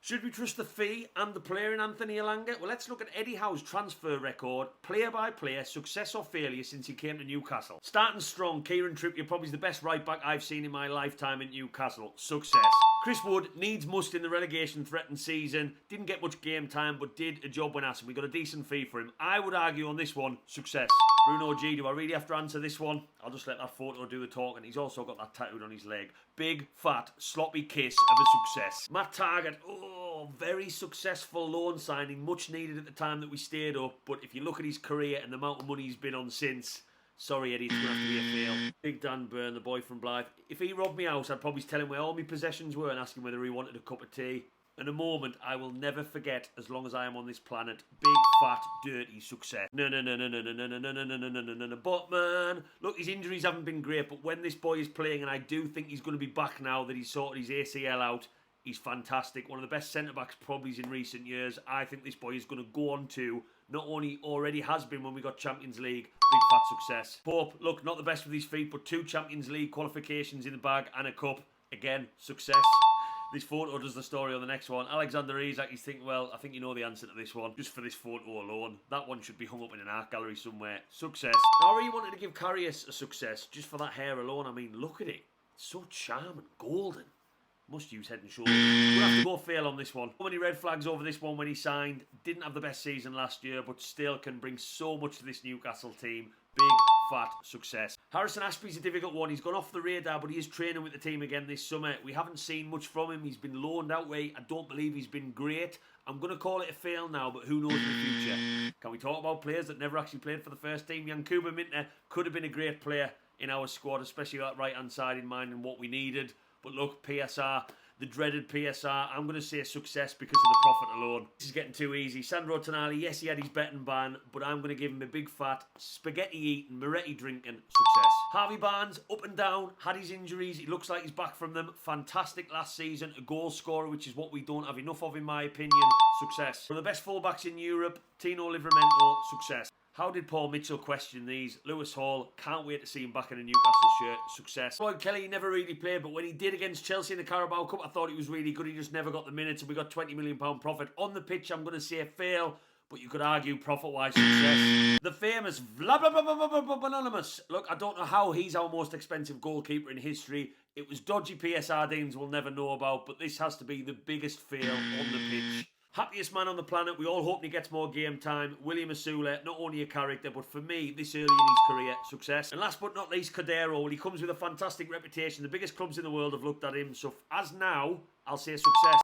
Should we trust the fee and the player in Anthony Elanga? Well, let's look at Eddie Howe's transfer record, player by player, success or failure since he came to Newcastle. Starting strong, Kieran Trippier probably the best right back I've seen in my lifetime in Newcastle. Success. Chris Wood needs must in the relegation threatened season. Didn't get much game time, but did a job when asked. We got a decent fee for him. I would argue on this one, success. Bruno G, do I really have to answer this one? I'll just let that photo do the talking. He's also got that tattooed on his leg. Big, fat, sloppy kiss of a success. Matt Targett, very successful loan signing, much needed at the time that we stayed up. But if you look at his career and the amount of money he's been on since, sorry Eddie, it's going to have to be a fail. Big Dan Byrne, the boy from Blythe. If he robbed me house, I'd probably tell him where all my possessions were and ask him whether he wanted a cup of tea. And a moment I will never forget as long as I am on this planet. Big, fat, dirty success. No. But man, look, his injuries haven't been great, but when this boy is playing, and I do think he's going to be back now that he's sorted his ACL out, he's fantastic. One of the best centre-backs probably in recent years. I think this boy is going to go on to, not only already has been when we got Champions League, big fat success. Pope, look, not the best with his feet, but 2 Champions League qualifications in the bag and a cup. Again, success. This photo does the story on the next one. Alexander Isak, he's thinking, well, I think you know the answer to this one. Just for this photo alone. That one should be hung up in an art gallery somewhere. Success. Now, I really wanted to give Karius a success just for that hair alone. I mean, look at it. It's so charming, golden. Must use Head and Shoulders. We'll have to go fail on this one. So many red flags over this one when he signed. Didn't have the best season last year, but still can bring so much to this Newcastle team. Big, fat success. Harrison Ashby's a difficult one. He's gone off the radar, but he is training with the team again this summer. We haven't seen much from him. He's been loaned out way. I don't believe he's been great. I'm going to call it a fail now, but who knows in the future? Can we talk about players that never actually played for the first team? Yankuba Mintner could have been a great player in our squad, especially that right-hand side in mind and what we needed. But look, PSR, the dreaded PSR, I'm going to say success because of the profit alone. This is getting too easy. Sandro Tonali, yes, he had his betting ban, but I'm going to give him a big fat, spaghetti-eating, Moretti drinking success. Harvey Barnes, up and down, had his injuries. He looks like he's back from them. Fantastic last season. A goal scorer, which is what we don't have enough of, in my opinion. Success. One of the best fullbacks in Europe, Tino Livramento, success. How did Paul Mitchell question these? Lewis Hall, can't wait to see him back in a Newcastle shirt. Success. Lloyd Kelly never really played, but when he did against Chelsea in the Carabao Cup, I thought he was really good. He just never got the minutes, and we got £20 million profit. On the pitch, I'm going to say fail, but you could argue profit-wise success. The famous Anonymous. Look, I don't know how he's our most expensive goalkeeper in history. It was dodgy PSR dealings we'll never know about, but this has to be the biggest fail on the pitch. Happiest man on the planet. We all hope he gets more game time. William Asula, not only a character, but for me, this early in his career, success. And last but not least, Cordero. Well, he comes with a fantastic reputation. The biggest clubs in the world have looked at him. So as now, I'll say success.